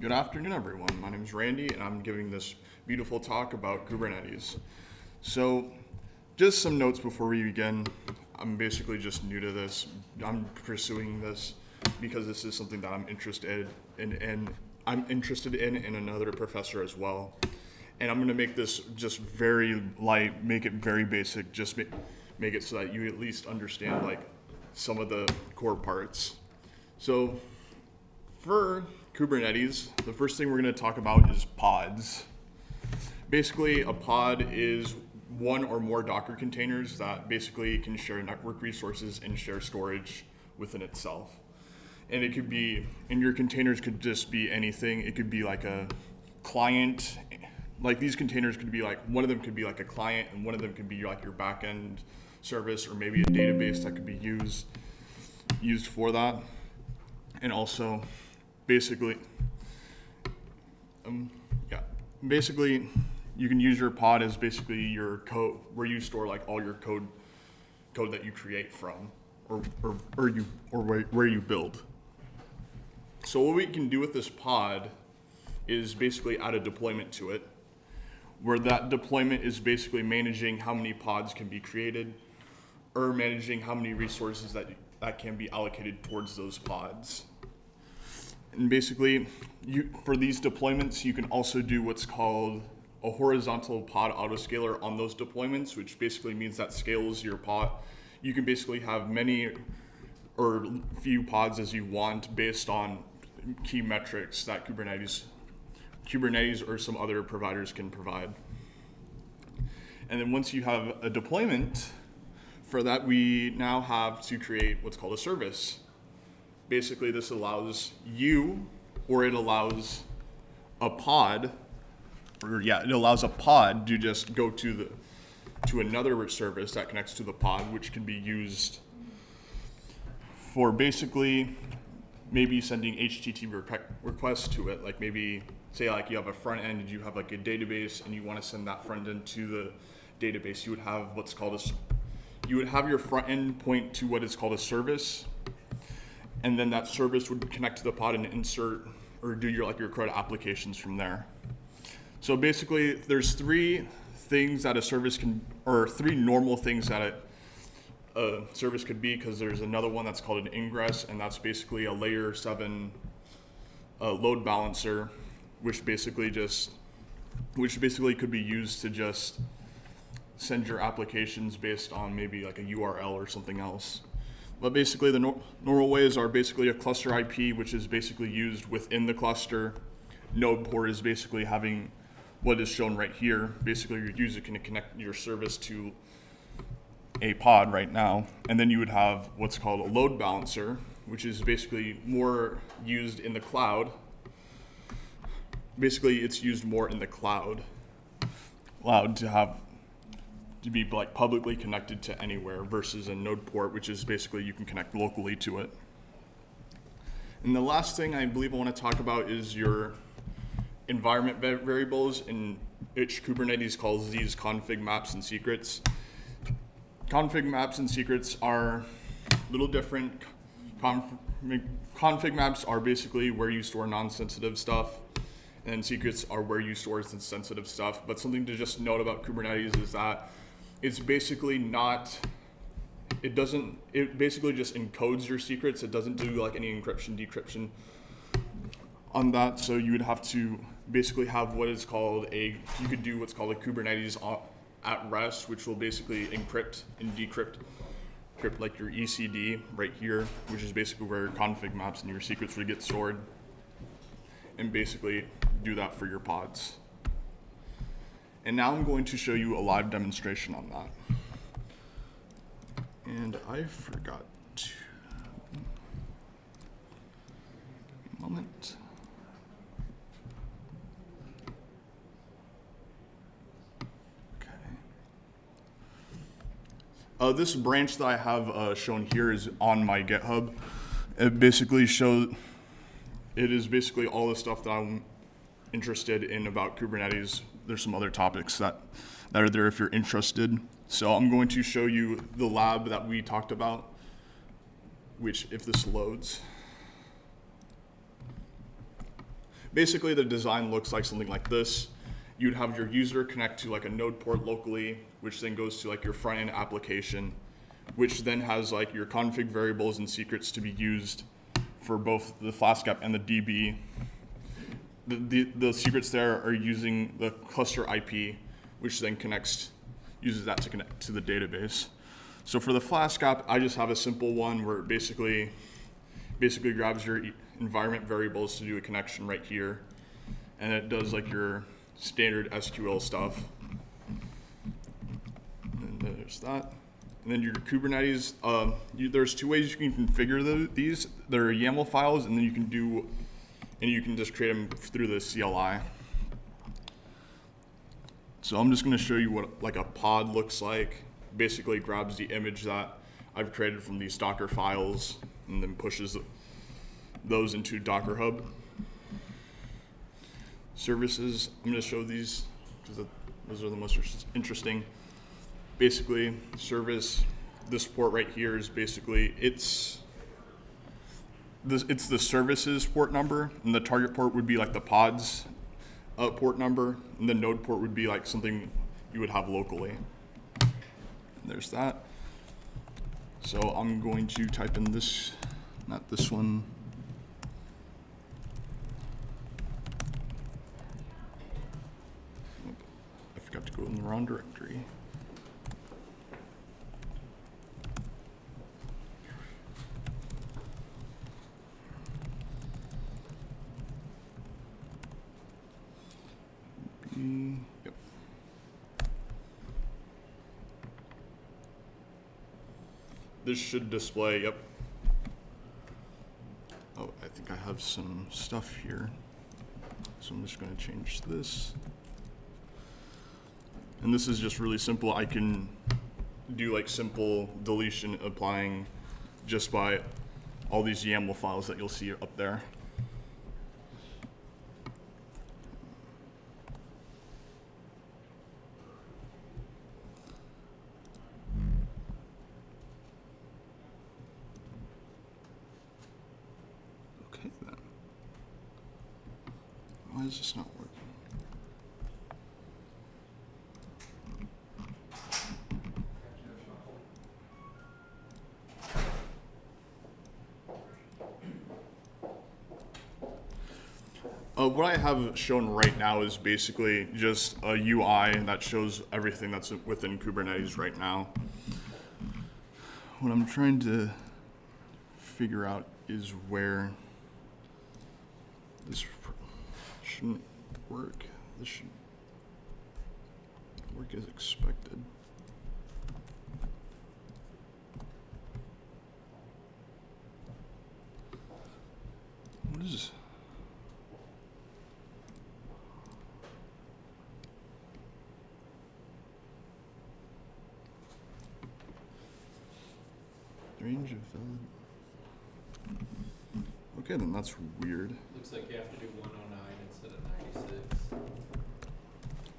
Good afternoon, everyone. My name is Randy, and I'm giving this beautiful talk about Kubernetes. So, just some notes before we begin. I'm basically just new to this. I'm pursuing this because this is something that I'm interested in, and I'm interested in another professor as well. And I'm going to make this just very light, make it very basic, just make it so that you at least understand like some of the core parts. So, for Kubernetes, the first thing we're going to talk about is pods. Basically, a pod is one or more Docker containers that basically can share network resources and share storage within itself. And it could be, and your containers could just be anything. It could be like a client, like these containers could be like, one of them could be like a client, and one of them could be like your backend service, or maybe a database that could be used for that. And also, basically, you can use your pod as basically your code, where you store like all your code that you create from, or where you build. So what we can do with this pod is basically add a deployment to it, where that deployment is basically managing how many pods can be created, or managing how many resources that can be allocated towards those pods. And basically, for these deployments, you can also do what's called a horizontal pod autoscaler on those deployments, which basically means that scales your pod. You can basically have many or few pods as you want based on key metrics that Kubernetes or some other providers can provide. And then once you have a deployment, for that we now have to create what's called a service. Basically, this allows it allows a pod, it allows a pod to just go to another service that connects to the pod, which can be used for basically maybe sending HTTP requests to it. Like maybe, say like you have a front end and you have like a database and you want to send that front end to the database, you would have your front end point to what is called a service. And then that service would connect to the pod and insert or do your CRUD applications from there. So basically, there's three things that a service can, or three normal things that a service could be, because there's another one that's called an ingress, and that's basically a layer 7 load balancer, which basically could be used to just send your applications based on maybe like a URL or something else. But basically the normal ways are basically a cluster IP, which is basically used within the cluster. Node port is basically having what is shown right here. Basically your user can connect your service to a pod right now. And then you would have what's called a load balancer, which is basically more used in the cloud. Basically it's used more in the cloud. Allowed to be like publicly connected to anywhere, versus a node port, which is basically you can connect locally to it. And the last thing I believe I want to talk about is your environment variables, in which Kubernetes calls these config maps and secrets. Config maps and secrets are a little different. Config maps are basically where you store non-sensitive stuff, and secrets are where you store sensitive stuff. But something to just note about Kubernetes is that it's basically not, it basically just encodes your secrets. It doesn't do like any encryption, decryption on that. So you would have to basically have you could do what's called a Kubernetes at rest, which will basically encrypt and decrypt like your ECD right here, which is basically where your config maps and your secrets would get stored, and basically do that for your pods. And now I'm going to show you a live demonstration on that. And I forgot to, a moment. Okay. This branch that I have shown here is on my GitHub. It is basically all the stuff that I'm interested in about Kubernetes. There's some other topics that are there if you're interested. So I'm going to show you the lab that we talked about, which if this loads. basically the design looks like something like this. You'd have your user connect to like a node port locally, which then goes to like your front end application, which then has like your config variables and secrets to be used for both the Flask app and the DB. The secrets there are using the cluster IP, which then uses that to connect to the database. So for the Flask app, I just have a simple one where it basically grabs your environment variables to do a connection right here, and it does like your standard SQL stuff. And there's that. And then your Kubernetes, there's two ways you can configure these. There are YAML files, and then you can just create them through the CLI. So I'm just going to show you what like a pod looks like. Basically grabs the image that I've created from these Docker files and then pushes those into Docker Hub. Services, I'm going to show these because those are the most interesting. Basically, service, this port right here is basically, it's the services port number, and the target port would be like the pods port number, and the node port would be like something you would have locally. And there's that. So I'm going to type in this, not this one. I forgot to go in the wrong directory. Yep. This should display, yep. Oh, I think I have some stuff here. So I'm just going to change this. And this is just really simple. I can do like simple deletion applying just by all these YAML files that you'll see up there. Okay then. Why is this not working? What I have shown right now is basically just a UI that shows everything that's within Kubernetes right now. What I'm trying to figure out is where this shouldn't work. This should work as expected. What is... range of valid. Okay, then that's weird. Looks like you have to do 109 instead of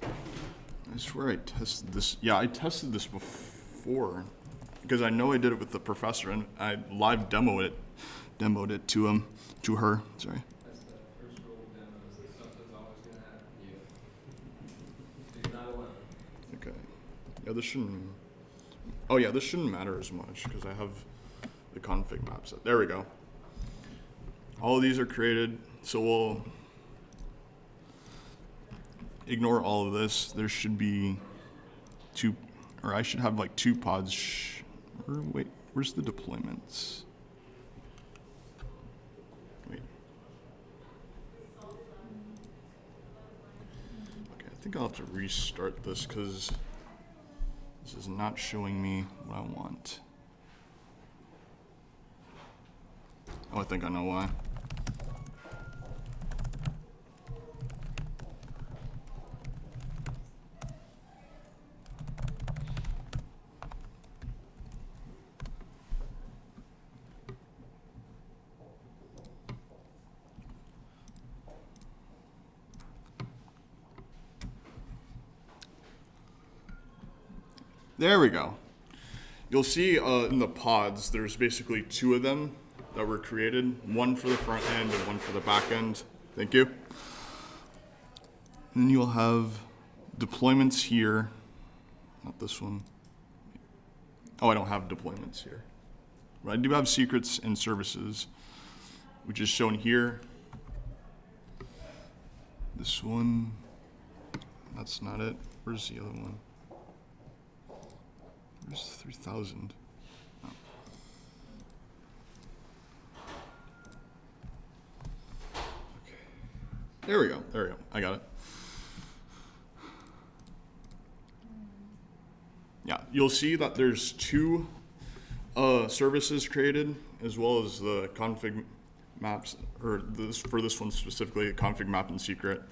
96. I swear I tested this. Yeah, I tested this before because I know I did it with the professor, and I live demoed it to him, to her. Sorry. That's the first rule of demos. That something's always going to happen. Yeah. Do not allow. Okay. Yeah, this shouldn't. Oh yeah, this shouldn't matter as much because I have the config map set. There we go. All of these are created, so we'll ignore all of this. There should be two, or I should have like two pods. Wait, where's the deployments? Wait. Okay, I think I'll have to restart this because this is not showing me what I want. Oh, I think I know why. There we go. You'll see in the pods, there's basically two of them that were created, one for the front end and one for the back end. Thank you. And then you'll have deployments here. Not this one. Oh, I don't have deployments here. But I do have secrets and services, which is shown here. This one, that's not it. Where's the other one? Where's 3000? Oh. Okay. There we go. I got it. Yeah, you'll see that there's two services created, as well as the config maps, or for this one specifically, a config map and secret.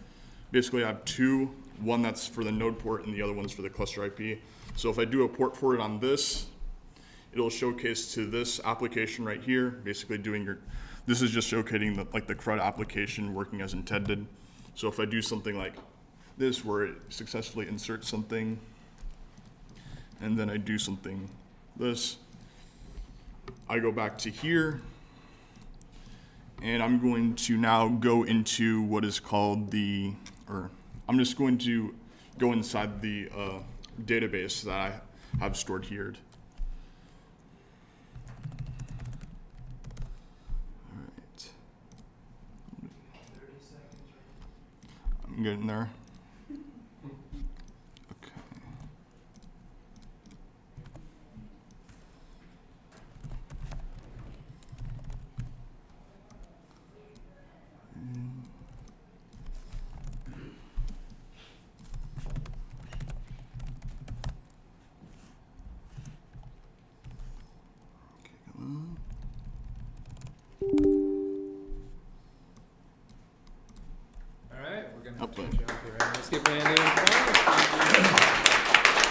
Basically, I have two, one that's for the node port and the other one's for the cluster IP. So if I do a port for it on this, it'll showcase to this application right here, basically this is just showcasing the CRUD application working as intended. So if I do something like this, where it successfully inserts something, and then I do something this, I go back to here, and I'm going to now go into what is called I'm just going to go inside the database that I have stored here. All right. I'm getting there. Okay. All right, we're gonna Up have to there. change it up here. Right? Let's get Randy.